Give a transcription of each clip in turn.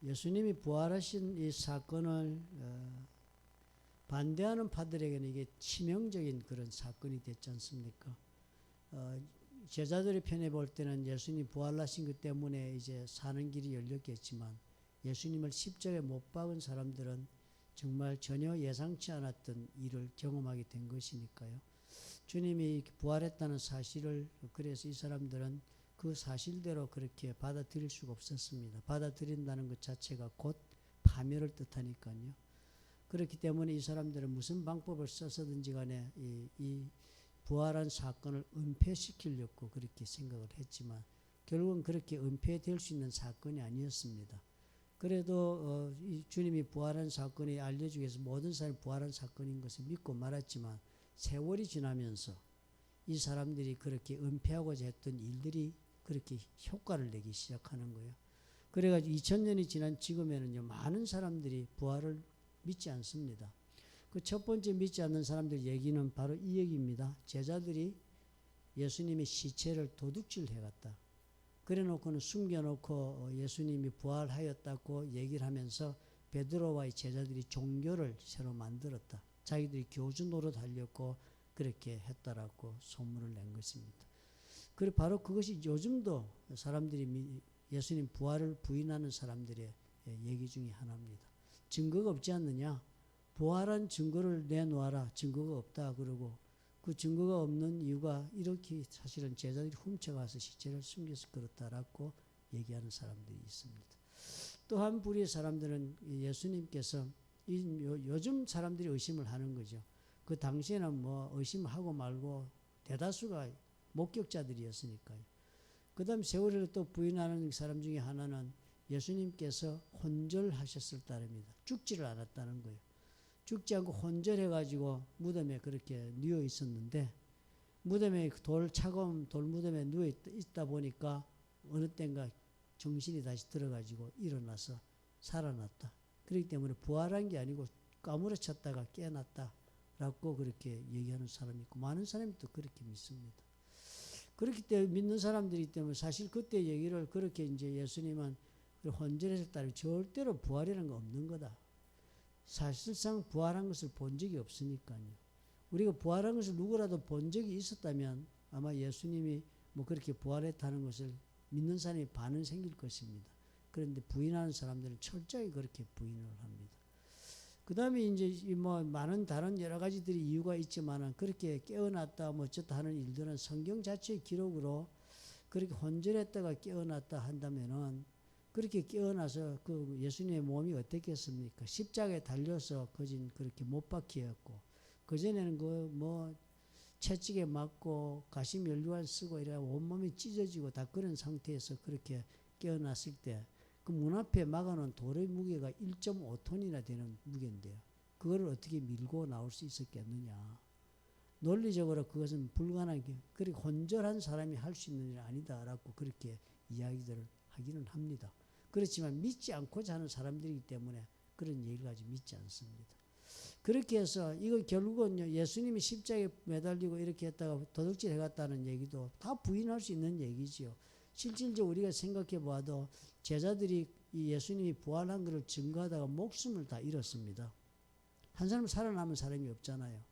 예수님이 부활하신 이 사건을 반대하는 파들에게는 이게 치명적인 그런 사건이 됐지 않습니까? 제자들의 편에 볼 때는 예수님 부활하신 것 때문에 이제 사는 길이 열렸겠지만 예수님을 십자가에 못 박은 사람들은 정말 전혀 예상치 않았던 일을 경험하게 된 것이니까요. 주님이 부활했다는 사실을 그래서 이 사람들은 그 사실대로 그렇게 받아들일 수가 없었습니다. 받아들인다는 것 자체가 곧 파멸을 뜻하니까요. 그렇기 때문에 이 사람들은 무슨 방법을 써서든지 간에 이 부활한 사건을 은폐시키려고 그렇게 생각을 했지만 결국은 그렇게 은폐될 수 있는 사건이 아니었습니다. 그래도 이 주님이 부활한 사건이 알려주기 위해서 모든 사람이 부활한 사건인 것을 믿고 말았지만 세월이 지나면서 이 사람들이 그렇게 은폐하고자 했던 일들이 그렇게 효과를 내기 시작하는 거예요. 그래가지고 2000년이 지난 지금에는요, 많은 사람들이 부활을 믿지 않습니다. 그 첫 번째 믿지 않는 사람들 얘기는 바로 이 얘기입니다. 제자들이 예수님의 시체를 도둑질 해갔다. 그래 놓고는 숨겨놓고 예수님이 부활하였다고 얘기를 하면서 베드로와의 제자들이 종교를 새로 만들었다. 자기들이 교주 노릇 하려고 그렇게 했다라고 소문을 낸 것입니다. 그리고 바로 그것이 요즘도 사람들이 예수님 부활을 부인하는 사람들의 얘기 중에 하나입니다. 증거가 없지 않느냐? 부활한 증거를 내놓아라. 증거가 없다 그러고 그 증거가 없는 이유가 이렇게 사실은 제자들이 훔쳐가서 시체를 숨겨서 그렇다라고 얘기하는 사람들이 있습니다. 또 한 부류의 사람들은 예수님께서 요즘 사람들이 의심을 하는 거죠. 그 당시에는 뭐 의심하고 말고 대다수가 목격자들이었으니까요. 그 다음 세월을 또 부인하는 사람 중에 하나는 예수님께서 혼절하셨을 따름이다. 죽지를 않았다는 거예요. 죽지 않고 혼절해가지고 무덤에 그렇게 누워 있었는데 무덤에 차가운 돌 무덤에 누워 있다 보니까 어느 땐가 정신이 다시 들어가지고 일어나서 살아났다. 그렇기 때문에 부활한 게 아니고 까무러쳤다가 깨어났다라고 그렇게 얘기하는 사람이 있고 많은 사람이 또 그렇게 믿습니다. 그렇기 때문에 믿는 사람들이기 때문에 사실 그때 얘기를 그렇게 이제 예수님은 혼절했을 따르면 절대로 부활이라는 거 없는 거다. 사실상 부활한 것을 본 적이 없으니까요. 우리가 부활한 것을 누구라도 본 적이 있었다면 아마 예수님이 뭐 그렇게 부활했다는 것을 믿는 사람이 반은 생길 것입니다. 그런데 부인하는 사람들은 철저히 그렇게 부인을 합니다. 그 다음에 이제 뭐 많은 다른 여러 가지들이 이유가 있지만은 그렇게 깨어났다 뭐 어쩌다 하는 일들은 성경 자체의 기록으로 그렇게 혼절했다가 깨어났다 한다면은 그렇게 깨어나서 그 예수님의 몸이 어땠겠습니까? 십자가에 달려서 거진 그렇게 못 박히었고 그전에는 그 뭐 채찍에 맞고 가시면류관 쓰고 이래 온몸이 찢어지고 다 그런 상태에서 그렇게 깨어났을 때 그 문 앞에 막아놓은 돌의 무게가 1.5톤이나 되는 무게인데요. 그거를 어떻게 밀고 나올 수 있었겠느냐. 논리적으로 그것은 불가능하게 그렇게 혼절한 사람이 할 수 있는 일이 아니다라고 그렇게 이야기들을 하기는 합니다. 그렇지만 믿지 않고자 하는 사람들이기 때문에 그런 얘기를 가지고 믿지 않습니다. 그렇게 해서 이거 결국은 예수님이 십자가에 매달리고 이렇게 했다가 도둑질 해갔다는 얘기도 다 부인할 수 있는 얘기지요. 실질적으로 우리가 생각해 봐도 제자들이 이 예수님이 부활한 것을 증거하다가 목숨을 다 잃었습니다. 한 사람 살아남은 사람이 없잖아요.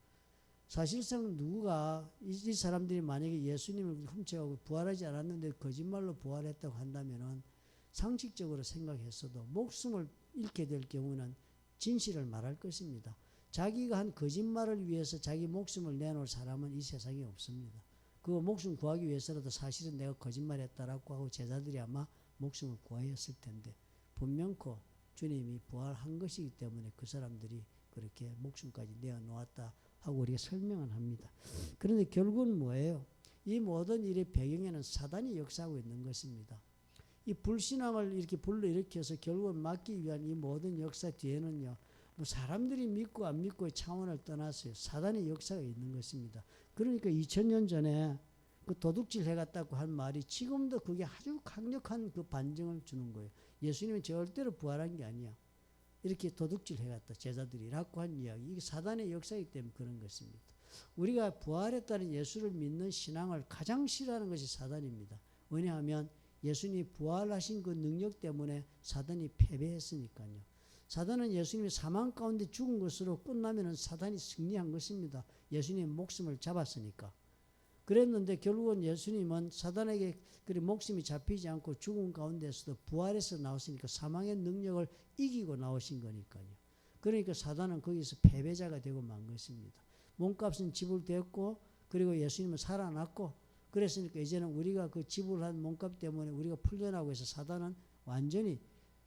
사실상 누가 이 사람들이 만약에 예수님을 훔쳐가고 부활하지 않았는데 거짓말로 부활했다고 한다면은 상식적으로 생각했어도 목숨을 잃게 될 경우는 진실을 말할 것입니다. 자기가 한 거짓말을 위해서 자기 목숨을 내놓을 사람은 이 세상에 없습니다. 그 목숨 구하기 위해서라도 사실은 내가 거짓말했다라고 하고 제자들이 아마 목숨을 구하였을 텐데 분명코 주님이 부활한 것이기 때문에 그 사람들이 그렇게 목숨까지 내어놓았다 하고 우리가 설명을 합니다. 그런데 결국은 뭐예요? 이 모든 일의 배경에는 사단이 역사하고 있는 것입니다. 이 불신앙을 이렇게 불러일으켜서 결국은 막기 위한 이 모든 역사 뒤에는요, 뭐 사람들이 믿고 안 믿고의 차원을 떠나서요, 사단의 역사가 있는 것입니다. 그러니까 2000년 전에 그 도둑질 해갔다고 한 말이 지금도 그게 아주 강력한 그 반증을 주는 거예요. 예수님은 절대로 부활한 게 아니야. 이렇게 도둑질 해갔다 제자들이라고 한 이야기. 이게 사단의 역사이기 때문에 그런 것입니다. 우리가 부활했다는 예수를 믿는 신앙을 가장 싫어하는 것이 사단입니다. 왜냐하면 예수님이 부활하신 그 능력 때문에 사단이 패배했으니까요. 사단은 예수님이 사망 가운데 죽은 것으로 끝나면은 사단이 승리한 것입니다. 예수님의 목숨을 잡았으니까. 그랬는데 결국은 예수님은 사단에게 그리 목숨이 잡히지 않고 죽은 가운데서도 부활해서 나오시니까 사망의 능력을 이기고 나오신 거니까요. 그러니까 사단은 거기서 패배자가 되고 만 것입니다. 몸값은 지불됐고 그리고 예수님은 살아났고 그랬으니까 이제는 우리가 그 지불한 몸값 때문에 우리가 풀려나고 해서 사단은 완전히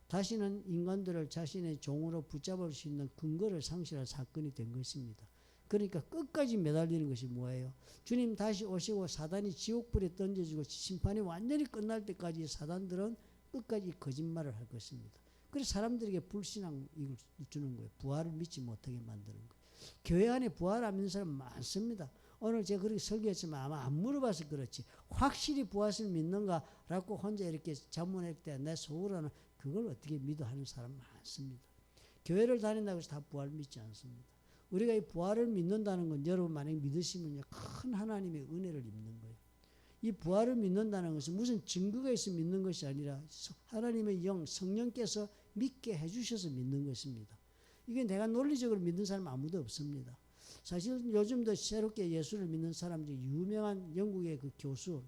다시는 인간들을 자신의 종으로 붙잡을 수 있는 근거를 상실할 사건이 된 것입니다. 그러니까 끝까지 매달리는 것이 뭐예요? 주님 다시 오시고 사단이 지옥불에 던져지고 심판이 완전히 끝날 때까지 사단들은 끝까지 거짓말을 할 것입니다. 그래서 사람들에게 불신앙을 주는 거예요. 부활을 믿지 못하게 만드는 거예요. 교회 안에 부활 안 믿는 사람 많습니다. 오늘 제가 그렇게 설교했지만 아마 안 물어봐서 그렇지 확실히 부활을 믿는가라고 혼자 이렇게 자문할 때 내 속으로는 그걸 어떻게 믿어 하는 사람 많습니다. 교회를 다닌다고 해서 다 부활 믿지 않습니다. 우리가 이 부활을 믿는다는 건 여러분 만약에 믿으시면요 큰 하나님의 은혜를 입는 거예요. 이 부활을 믿는다는 것은 무슨 증거가 있어 믿는 것이 아니라 하나님의 영 성령께서 믿게 해주셔서 믿는 것입니다. 이게 내가 논리적으로 믿는 사람 아무도 없습니다. 사실 요즘도 새롭게 예수를 믿는 사람 중에 유명한 영국의 그 교수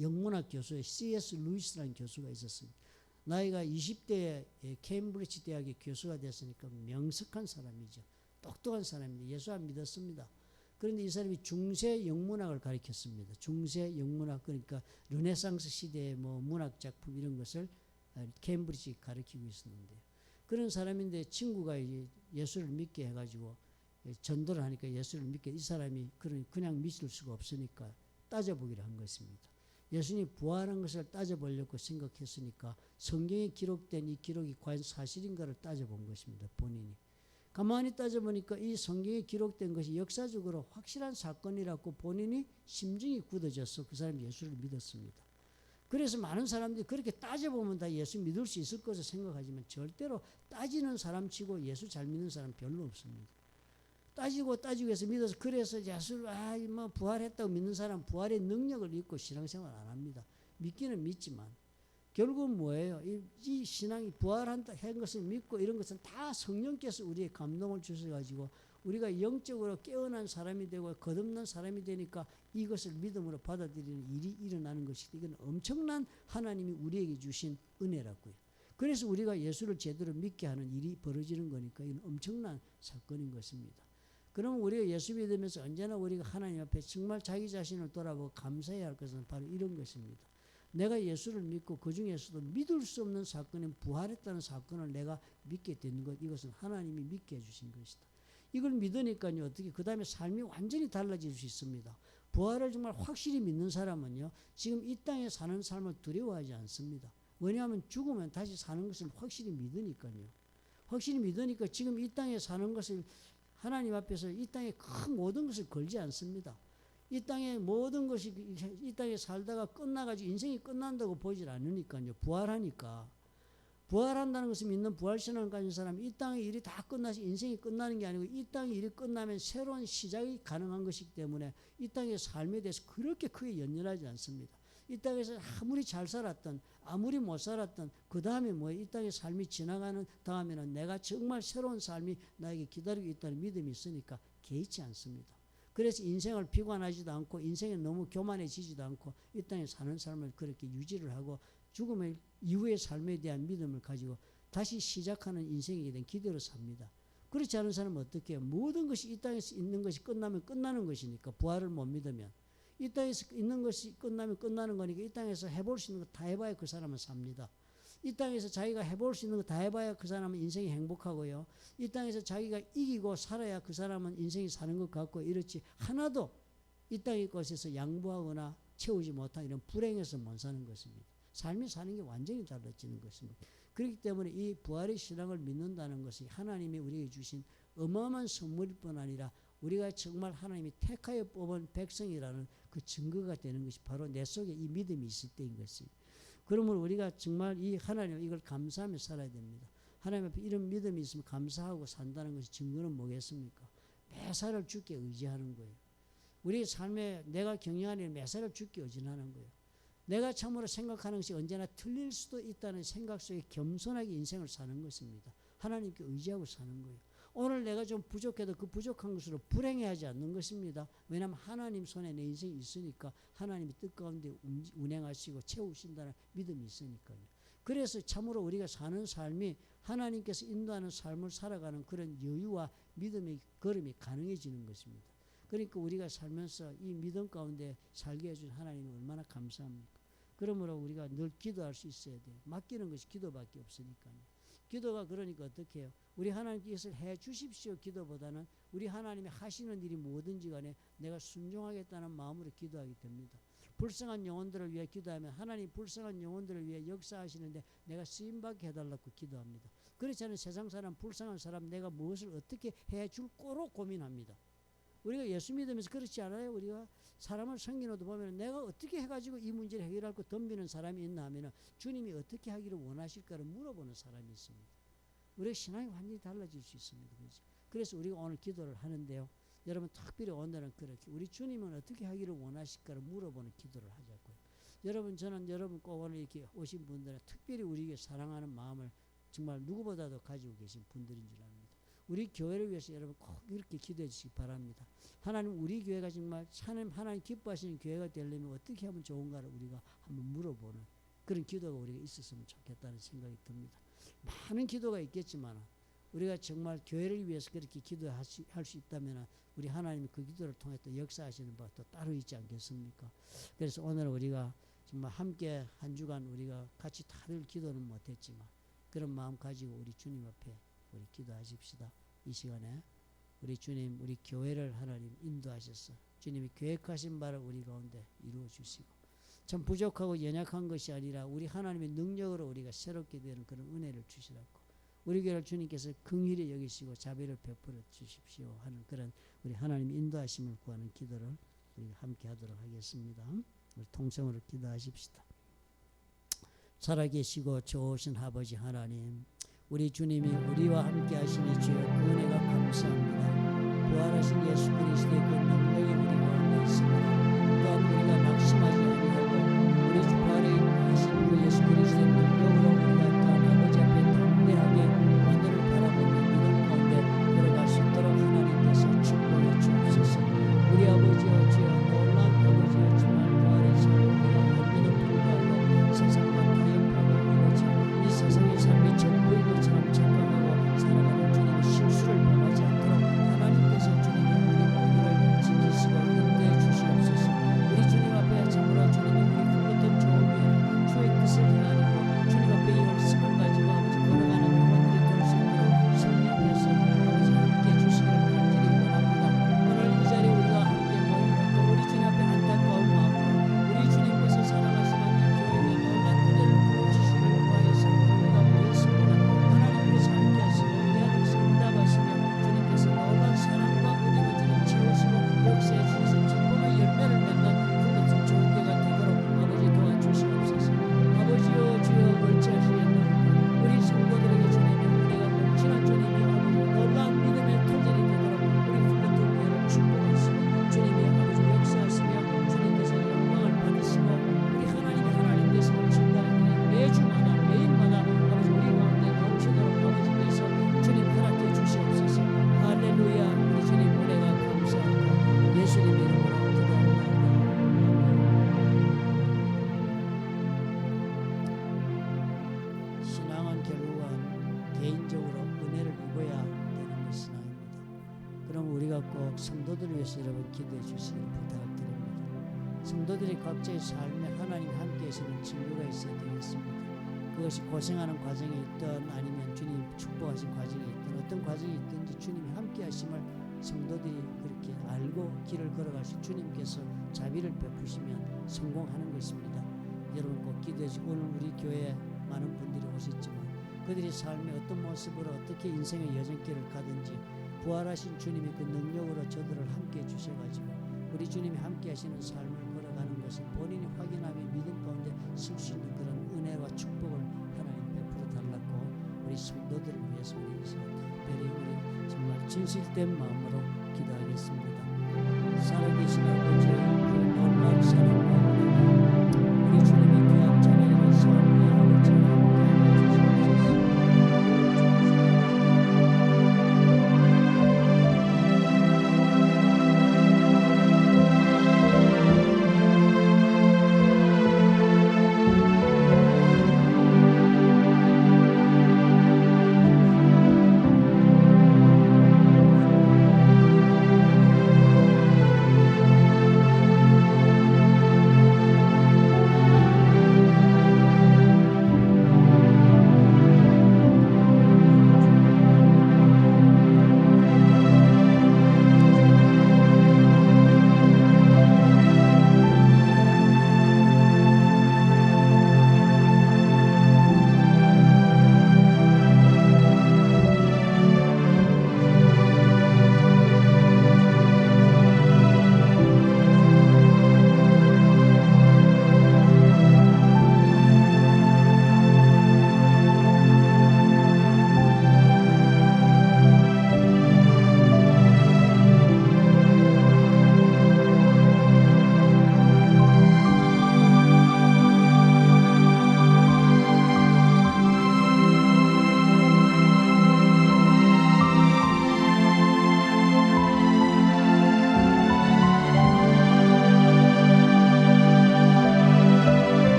영문학 교수의 C.S. 루이스라는 교수가 있었습니다. 나이가 20대에 케임브리지 대학의 교수가 됐으니까 명석한 사람이죠. 똑똑한 사람인데 예수 안 믿었습니다. 그런데 이 사람이 중세 영문학을 가르쳤습니다. 중세 영문학 그러니까 르네상스 시대의 뭐 문학 작품 이런 것을 케임브리지 가르치고 있었는데요. 그런 사람인데 친구가 이제 예수를 믿게 해가지고 전도를 하니까 예수를 믿게 이 사람이 그냥 믿을 수가 없으니까 따져보기로 한 것입니다. 예수님이 부활한 것을 따져보려고 생각했으니까 성경에 기록된 이 기록이 과연 사실인가를 따져본 것입니다. 본인이. 가만히 따져보니까 이 성경에 기록된 것이 역사적으로 확실한 사건이라고 본인이 심증이 굳어져서 그 사람이 예수를 믿었습니다. 그래서 많은 사람들이 그렇게 따져보면 다 예수 믿을 수 있을 것을 생각하지만 절대로 따지는 사람 치고 예수 잘 믿는 사람 별로 없습니다. 따지고 해서 믿어서 그래서 예수를 뭐 부활했다고 믿는 사람 부활의 능력을 믿고 신앙생활 안 합니다. 믿기는 믿지만 결국은 뭐예요? 이 신앙이 부활한 것을 믿고 이런 것은 다 성령께서 우리의 감동을 주셔가지고 우리가 영적으로 깨어난 사람이 되고 거듭난 사람이 되니까 이것을 믿음으로 받아들이는 일이 일어나는 것이다. 이건 엄청난 하나님이 우리에게 주신 은혜라고요. 그래서 우리가 예수를 제대로 믿게 하는 일이 벌어지는 거니까 이건 엄청난 사건인 것입니다. 그러면 우리가 예수 믿으면서 언제나 우리가 하나님 앞에 정말 자기 자신을 돌아보고 감사해야 할 것은 바로 이런 것입니다. 내가 예수를 믿고 그 중에서도 믿을 수 없는 사건인 부활했다는 사건을 내가 믿게 된 것, 이것은 하나님이 믿게 해주신 것이다. 이걸 믿으니까요, 어떻게 그 다음에 삶이 완전히 달라질 수 있습니다. 부활을 정말 확실히 믿는 사람은요, 지금 이 땅에 사는 삶을 두려워하지 않습니다. 왜냐하면 죽으면 다시 사는 것을 확실히 믿으니까요. 확실히 믿으니까 지금 이 땅에 사는 것을 하나님 앞에서 이 땅에 큰 모든 것을 걸지 않습니다. 이 땅에 모든 것이 이 땅에 살다가 끝나가지고 인생이 끝난다고 보질 않으니까요. 부활하니까. 부활한다는 것을 믿는 부활신앙을 가진 사람이 이 땅의 일이 다 끝나서 인생이 끝나는 게 아니고 이 땅의 일이 끝나면 새로운 시작이 가능한 것이기 때문에 이 땅의 삶에 대해서 그렇게 크게 연연하지 않습니다. 이 땅에서 아무리 잘 살았던 아무리 못 살았던 그 다음에 이 땅의 삶이 지나가는 다음에는 내가 정말 새로운 삶이 나에게 기다리고 있다는 믿음이 있으니까 개의치 않습니다. 그래서 인생을 비관하지도 않고 인생에 너무 교만해지지도 않고 이 땅에 사는 삶을 그렇게 유지를 하고 죽음의 이후의 삶에 대한 믿음을 가지고 다시 시작하는 인생에 대한 기대로 삽니다. 그렇지 않은 사람은 어떻게 해요? 모든 것이 이 땅에서 있는 것이 끝나면 끝나는 것이니까 부활을 못 믿으면 이 땅에서 있는 것이 끝나면 끝나는 거니까 이 땅에서 해볼 수 있는 거 다 해봐야 그 사람은 삽니다. 이 땅에서 자기가 해볼 수 있는 거 다 해봐야 그 사람은 인생이 행복하고요. 이 땅에서 자기가 이기고 살아야 그 사람은 인생이 사는 것 같고 이렇지 하나도 이 땅의 것에서 양보하거나 채우지 못한 이런 불행해서 못 사는 것입니다. 삶이 사는 게 완전히 달라지는 것입니다. 그렇기 때문에 이 부활의 신앙을 믿는다는 것이 하나님이 우리에게 주신 어마어마한 선물일 뿐 아니라 우리가 정말 하나님이 택하여 뽑은 백성이라는 그 증거가 되는 것이 바로 내 속에 이 믿음이 있을 때인 것입니다. 그러면 우리가 정말 이 하나님 이걸 감사하며 살아야 됩니다. 하나님 앞에 이런 믿음이 있으면 감사하고 산다는 것이 증거는 뭐겠습니까? 매사를 주께 의지하는 거예요. 우리 삶에 내가 경영하는 매사를 주께 의지하는 거예요. 내가 참으로 생각하는 것이 언제나 틀릴 수도 있다는 생각 속에 겸손하게 인생을 사는 것입니다. 하나님께 의지하고 사는 거예요. 오늘 내가 좀 부족해도 그 부족한 것으로 불행해하지 않는 것입니다. 왜냐하면 하나님 손에 내 인생이 있으니까 하나님이 뜻 가운데 운행하시고 채우신다는 믿음이 있으니까요. 그래서 참으로 우리가 사는 삶이 하나님께서 인도하는 삶을 살아가는 그런 여유와 믿음의 걸음이 가능해지는 것입니다. 그러니까 우리가 살면서 이 믿음 가운데 살게 해준 하나님은 얼마나 감사합니까? 그러므로 우리가 늘 기도할 수 있어야 돼요. 맡기는 것이 기도밖에 없으니까요. 기도가 그러니까 어떻게 해요? 우리 하나님께 이것을 해 주십시오 기도보다는 우리 하나님이 하시는 일이 뭐든지 간에 내가 순종하겠다는 마음으로 기도하게 됩니다. 불쌍한 영혼들을 위해 기도하면 하나님 불쌍한 영혼들을 위해 역사하시는데 내가 쓰임받게 해달라고 기도합니다. 그렇지 않은 세상 사람, 불쌍한 사람 내가 무엇을 어떻게 해줄 거로 고민합니다. 우리가 예수 믿으면서 그렇지 않아요? 우리가 사람을 섬기는 것도 보면 내가 어떻게 해가지고 이 문제를 해결하고 덤비는 사람이 있나 하면 주님이 어떻게 하기를 원하실까를 물어보는 사람이 있습니다. 우리가 신앙이 완전히 달라질 수 있습니다. 그렇죠? 그래서 우리가 오늘 기도를 하는데요. 여러분 특별히 오늘은 그렇게 우리 주님은 어떻게 하기를 원하실까를 물어보는 기도를 하자고요. 여러분 저는 여러분 꼭 오늘 이렇게 오신 분들은 특별히 우리에게 사랑하는 마음을 정말 누구보다도 가지고 계신 분들인 줄 압니다. 우리 교회를 위해서 여러분 꼭 이렇게 기도해 주시기 바랍니다. 하나님 우리 교회가 정말 하나님 기뻐하시는 교회가 되려면 어떻게 하면 좋은가를 우리가 한번 물어보는 그런 기도가 우리가 있었으면 좋겠다는 생각이 듭니다. 많은 기도가 있겠지만 우리가 정말 교회를 위해서 그렇게 기도할 수 있다면 우리 하나님이 그 기도를 통해 또 역사하시는 바가 또 따로 있지 않겠습니까? 그래서 오늘 우리가 정말 함께 한 주간 우리가 같이 다들 기도는 못했지만 그런 마음 가지고 우리 주님 앞에 우리 기도하십시다. 이 시간에 우리 주님 우리 교회를 하나님 인도하셔서 주님이 계획하신 바를 우리 가운데 이루어 주시고 참 부족하고 연약한 것이 아니라 우리 하나님의 능력으로 우리가 새롭게 되는 그런 은혜를 주시라고 우리 교회를 주님께서 긍휼히 여기시고 자비를 베풀어 주십시오 하는 그런 우리 하나님의 인도하심을 구하는 기도를 우리가 함께 하도록 하겠습니다. 우리 통성으로 기도하십시다. 살아계시고 좋으신 아버지 하나님 우리 주님이 우리와 함께 하시니 주여 그 은혜가 감사합니다. 부활하신 예수 그리스도의 그 능력이 우리 가운데 있습니다. 또한 우리가 낙심하지 아니하고 우리 부활에 하신 그 예수 그리스도의 능력으로 우리가 또한 아버지 앞에 담대하게 하늘을 바라보는 믿음 가운데 걸어갈 수 있도록 하나님께서 축복해 주옵소서. 우리 아버지여 주여 놀라운 아버지여 정말 부활의 삶을 우리가 알기는 불구하고 세상과 타협하고 아버지 이 세상의 삶이 전부인 것처럼 착각하고 살아가는 주님의 실수를 범하지 않도록 하나님께서 주님이 우리 모두를 지키시고 인도해 주시옵소서. 우리 주님 앞에 참으로 주님이 우리 어떤 좋은 일을 주의 뜻을 행하고 주님 앞에 이 열심을 가지고 아버지 걸어가는 영혼들이 될 수 있도록 성령께서 아버지 함께 주시기를 간절히 원합니다. 오늘 이 자리에 우리가 함께 모이고 또 우리 주님 앞에 안타까운 마음으로 우리 주님께서 사랑하시는 이 교회에 놀란 은혜를 부어주시기를 구하여서 우리가 모였습니다. 하나님께서 함께 하시고 우리 안에서 응답하시며 주님께서 놀란 사랑과 은혜로 주님 채우시고 역사해 주셔서 기쁨의 열매를 맺는 그것은 좋은 교회가 되도록 아버지 도와주시옵소서. 아버지여 주여 어찌하시겠나이까 우리 성도들에게 주님의 은혜가 넘치는 주님이 아버지 놀라운 믿음의 토질이 되도록 우리 풀렸던 교회를 축복하시고 주님이 아버지 역사하시며 주님께서 영광을 받으시고 우리 하나님의 하나님 되심을 증거하는 매주마다 매일마다 아버지 우리 가운데 넘치도록 아버지께서 주님 허락해 주시옵소서. 할렐루야. 우리 주님 은혜가 감사하고 예수님 이름으로 기도합니다. 신앙은 결국은 개인적으로 은혜를 입어야 되는 것이 신앙입니다. 그럼 우리가 꼭 성도들을 위해서 여러분 기도해 주시기를 부탁드립니다. 성도들이 각자의 삶에 하나님 함께 하시는 증거가 있어야 되겠습니다. 그것이 고생하는 과정이 있든 아니면 주님 축복하신 과정이 있든 어떤 과정이 있든지 주님이 함께 하심을 성도들이 그렇게 알고 길을 걸어가실 주님께서 자비를 베푸시면 성공하는 것입니다. 여러분 꼭 기도해 주시고 오늘 우리 교회에 많은 분들이 오셨지만 그들의 삶의 어떤 모습으로 어떻게 인생의 여정길을 가든지 부활하신 주님의 그 능력으로 저들을 함께 해주셔가지고 우리 주님이 함께 하시는 삶을 걸어가는 것을 본인이 확인하며 믿음 가운데 쓸 수 있는 그런 은혜와 축복을 하나님 베풀어 달라고 우리 성도들을 위해서 우리 특별히 우리 정말 진실된 마음으로 기도하겠습니다. 살아계신 아버지의 그 놀라운 사랑과 은혜가 우리 주님의 귀한 자녀를 세우며 아버지 함께하여 주시옵소서.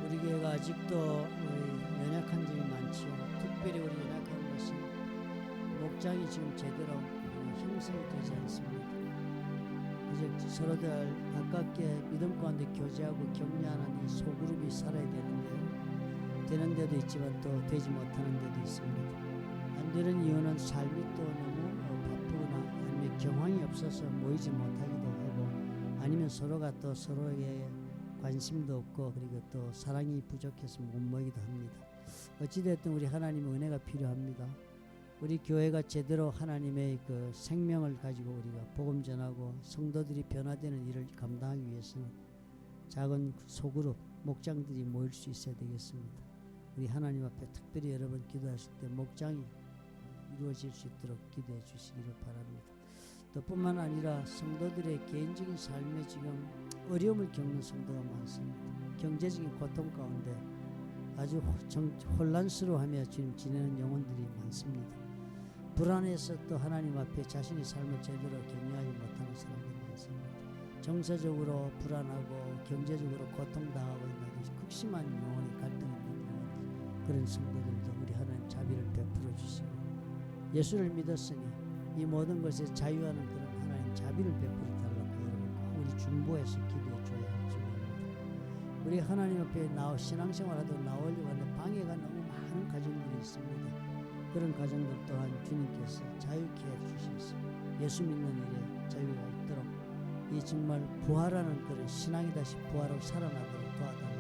우리 교회가 아직도 우리 연약한 점이 많지요. 특별히 우리 연약한 것은 목장이 지금 제대로 형성이 되지 않습니다. 이제 서로들 가깝게 믿음 가운데 교제하고 격려하는 이 소그룹이 살아야 되는데요. 되는 데도 있지만 또 되지 못하는 데도 있습니다. 안 되는 이유는 삶이 또 너무 바쁘거나 아니면 경황이 없어서 모이지 못하기도 하고 아니면 서로가 또 서로에게 관심도 없고 그리고 또 사랑이 부족해서 못 모이기도 합니다. 어찌됐든 우리 하나님의 은혜가 필요합니다. 우리 교회가 제대로 하나님의 그 생명을 가지고 우리가 복음 전하고 성도들이 변화되는 일을 감당하기 위해서는 작은 소그룹 목장들이 모일 수 있어야 되겠습니다. 우리 하나님 앞에 특별히 여러분 기도하실 때 목장이 이루어질 수 있도록 기도해 주시기를 바랍니다. 또 뿐만 아니라 성도들의 개인적인 삶에 지금 어려움을 겪는 성도가 많습니다. 경제적인 고통 가운데 아주 혼란스러워하며 지금 지내는 영혼들이 많습니다. 불안해서 또 하나님 앞에 자신의 삶을 제대로 격려하지 못하는 사람들이 많습니다. 정서적으로 불안하고 경제적으로 고통당하고 있는 극심한 영혼의 갈등이 있는 영혼, 그런 성도들도 우리 하나님 자비를 베풀어 주시고 예수를 믿었으니 이 모든 것에 자유하는 그런 하나님 자비를 베풀어 달라고 여러분 꼭 우리 중보해서 기도해 줘야 할 줄 압니다. 우리 하나님 앞에 신앙생활하도 나오려고 하는데 방해가 너무 많은 가정들이 있습니다. 그런 가정들 또한 주님께서 자유케 해주셔서 예수 믿는 일에 자유가 있도록 이 정말 부활하는 그런 신앙이 다시 부활하고 살아나도록 도와달라고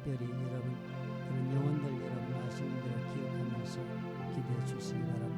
특별히 여러분 그런 영혼들 여러분 아시는 대로 기억하면서 기도해 주시기 바랍니다.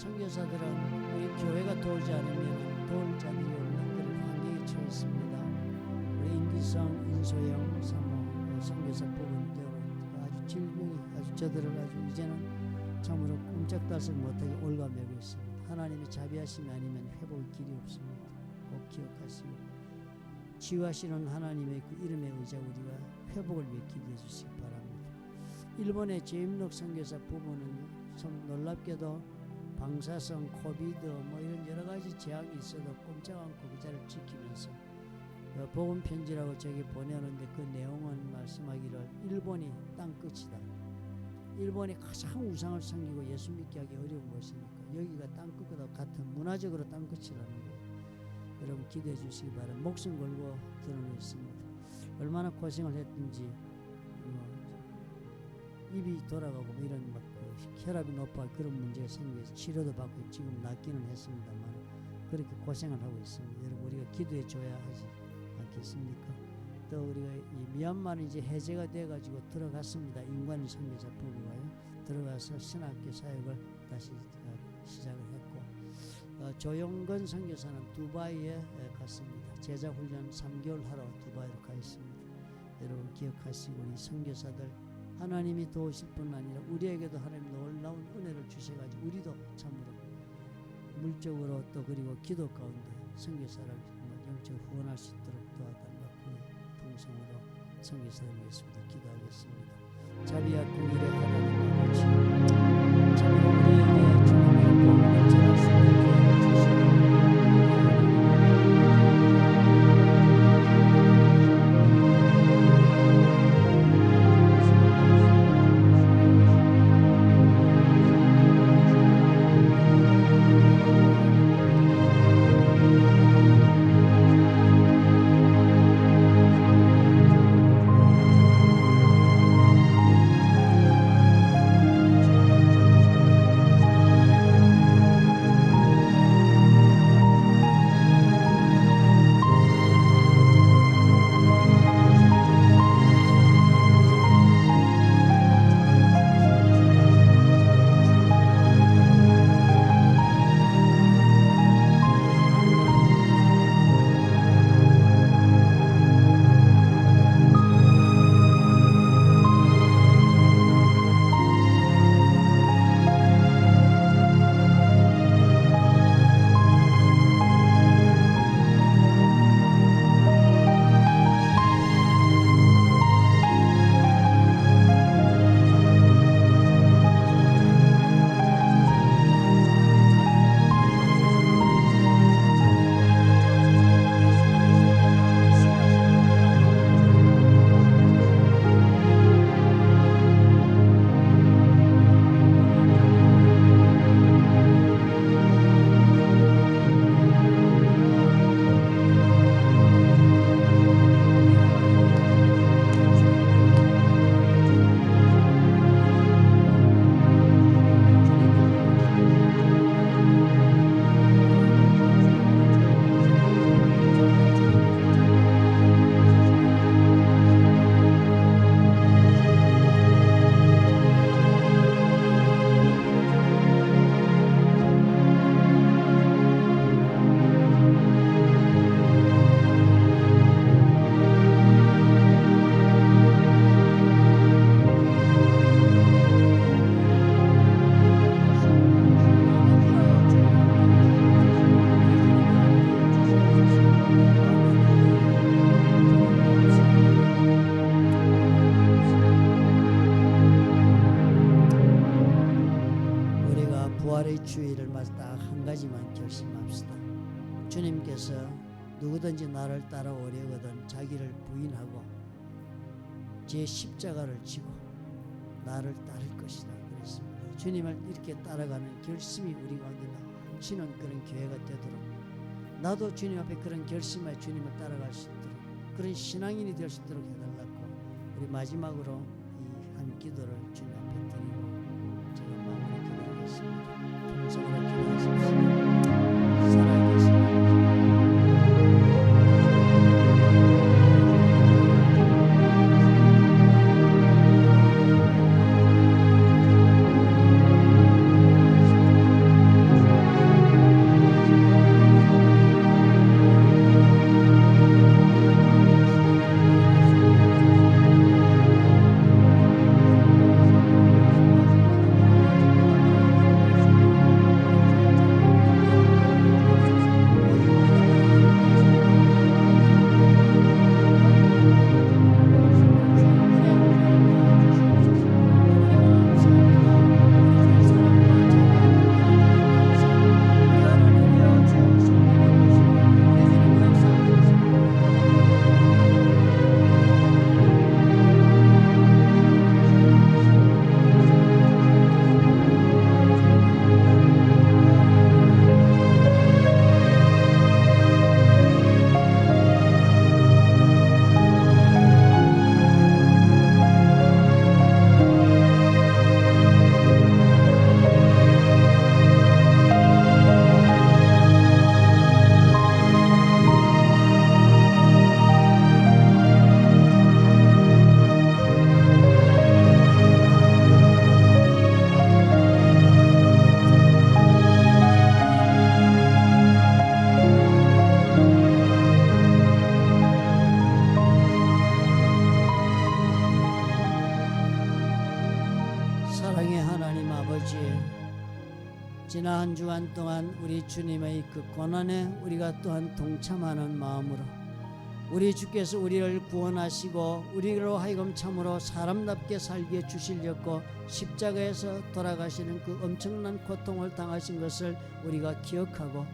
선교사들은 우리 교회가 도우지 않으면 도울 자들이 없는 그런 환경에 처했습니다. 우리 임기성, 인소영 사모 선교사 부분적으로 아주 질병이 아주 저들을 아주 이제는 참으로 꼼짝달싹 못하게 올가매고 있습니다. 하나님의 자비하심이 아니면 회복의 길이 없습니다. 꼭 기억하시고 치유하시는 하나님의 그 이름에 의자 우리가 회복을 위해 기도해 주시기 바랍니다. 일본의 제임록 선교사 부부는 참 놀랍게도 방사성, 코비드 뭐 이런 여러 가지 재앙이 있어도 꼼짝 않고 그 자를 지키면서 복음 편지라고 저기 보내는데 그 내용은 말씀하기를 일본이 땅끝이다. 일본이 가장 우상을 섬기고 예수 믿게 하기 어려운 곳이니까 여기가 땅끝과 같은 문화적으로 땅끝이라는 거예요. 여러분 기도해 주시기 바랍니다. 목숨 걸고 드러냈습니다. 얼마나 고생을 했든지 입이 돌아가고 뭐 이런 막 혈압이 높아 그런 문제가 생겨서 치료도 받고 지금 낫기는 했습니다만 그렇게 고생을 하고 있습니다. 여러분 우리가 기도해 줘야 하지 않겠습니까? 또 우리가 이 미얀마는 이제 해제가 돼가지고 들어갔습니다. 인권 선교사 부부가요 들어가서 신학교 사역을 다시 시작을 했고 조용건 선교사는 두바이에 갔습니다. 제자훈련 3개월 하러 두바이로 가 있습니다. 여러분 기억하시고 우리 선교사들 하나님이 도우실 뿐 아니라 우리에게도 하나님 놀라운 은혜를 주셔가지고 우리도 참으로 물적으로 또 그리고 기도 가운데 선교사를 영적 후원할 수 있도록 도와달라고 통성으로 선교사를 위해서 기도하겠습니다. 자비와 긍휼의 하나님 아버지 참으로 우리에게 주님의 복음을 전할 수 있는 기회를 주시고 주의를 맞아 딱 한 가지만 결심합시다. 주님께서 누구든지 나를 따라오려거든 자기를 부인하고 제 십자가를 지고 나를 따를 것이다 그랬습니다. 주님을 이렇게 따라가는 결심이 우리 가운데 넘치는 그런 교회가 되도록 나도 주님 앞에 그런 결심에 주님을 따라갈 수 있도록 그런 신앙인이 될 수 있도록 해달라고 우리 마지막으로 이 한 기도를 주님 앞에 드리고 제가 마무리 기도하겠습니다. 통성으로 기도하십시오. 살아계신 사랑의 하나님 아버지, 지난 한 주간 동안 우리 주님의 그 고난에 우리가 또한 동참하는 마음으로 우리 주께서 우리를 구원하시고 우리로 하여금 참으로 사람답게 살게 주시려고 십자가에서 돌아가시는 그 엄청난 고통을 당하신 것을 우리가 기억하고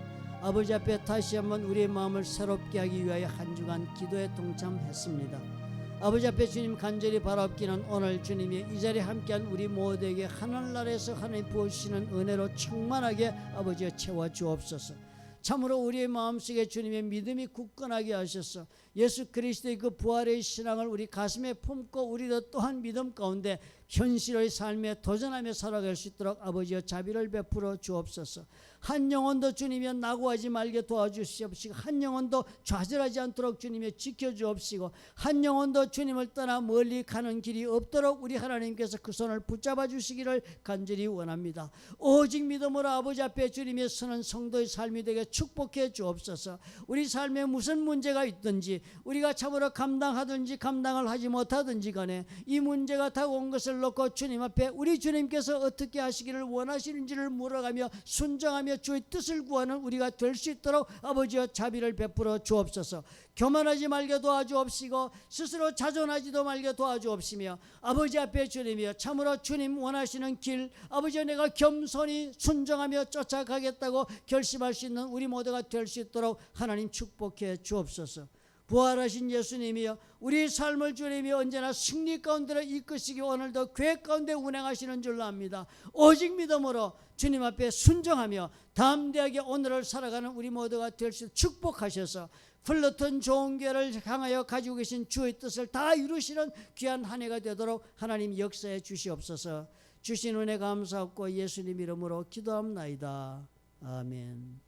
아버지 앞에 다시 한번 우리의 마음을 새롭게 하기 위하여 한 주간 기도에 동참했습니다. 아버지 앞에 주님 간절히 바라옵기는 오늘 주님이 이 자리에 함께한 우리 모두에게 하늘나라에서 하나님 부어주시는 은혜로 충만하게 아버지여 채워주옵소서. 참으로 우리의 마음속에 주님의 믿음이 굳건하게 하셔서 예수 그리스도의 그 부활의 신앙을 우리 가슴에 품고 우리도 또한 믿음 가운데 현실의 삶에 도전하며 살아갈 수 있도록 아버지여 자비를 베풀어 주옵소서. 한 영혼도 주님이여 낙오하지 말게 도와주시옵시고 한 영혼도 좌절하지 않도록 주님이 지켜주옵시고 한 영혼도 주님을 떠나 멀리 가는 길이 없도록 우리 하나님께서 그 손을 붙잡아 주시기를 간절히 원합니다. 오직 믿음으로 아버지 앞에 주님의 서는 성도의 삶이 되게 축복해 주옵소서. 우리 삶에 무슨 문제가 있든지 우리가 참으로 감당하든지 감당을 하지 못하든지 간에 이 문제가 다가온 것을 놓고 주님 앞에 우리 주님께서 어떻게 하시기를 원하시는지를 물어가며 순종하며 주의 뜻을 구하는 우리가 될 수 있도록 아버지여 자비를 베풀어 주옵소서. 교만하지 말게 도와주옵시고 스스로 자존하지도 말게 도와주옵시며 아버지 앞에 주님이여 참으로 주님 원하시는 길 아버지여 내가 겸손히 순종하며 쫓아가겠다고 결심할 수 있는 우리 모두가 될 수 있도록 하나님 축복해 주옵소서. 부활하신 예수님이여 우리 삶을 주님이 언제나 승리 가운데로 이끄시기 오늘도 계획 가운데 운행하시는 줄로 압니다. 오직 믿음으로 주님 앞에 순종하며 담대하게 오늘을 살아가는 우리 모두가 될 수 축복하셔서 플러튼 좋은 교회를 향하여 가지고 계신 주의 뜻을 다 이루시는 귀한 한 해가 되도록 하나님 역사해 주시옵소서. 주신 은혜 감사하고 예수님 이름으로 기도합나이다. 아멘.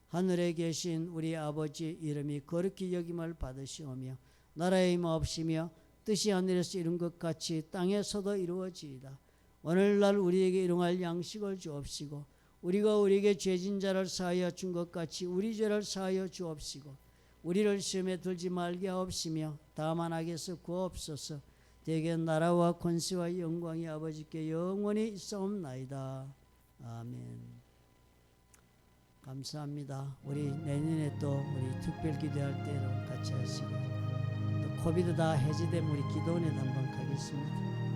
하늘에 계신 우리 아버지 이름이 거룩히 여김을 받으시오며 나라의 임하옵시며 뜻이 하늘에서 이룬 것 같이 땅에서도 이루어지이다. 오늘날 우리에게 일용할 양식을 주옵시고 우리가 우리에게 죄진 자를 사하여 준 것 같이 우리 죄를 사하여 주옵시고 우리를 시험에 들지 말게 하옵시며 다만 악에서 구하옵소서. 대개 나라와 권세와 영광이 아버지께 영원히 있사옵나이다. 아멘. 감사합니다. 우리 내년에 또 우리 특별 기도할 때 같이 하시고 또 코비드 다 해제되면 우리 기도원에도 한번 가겠습니다.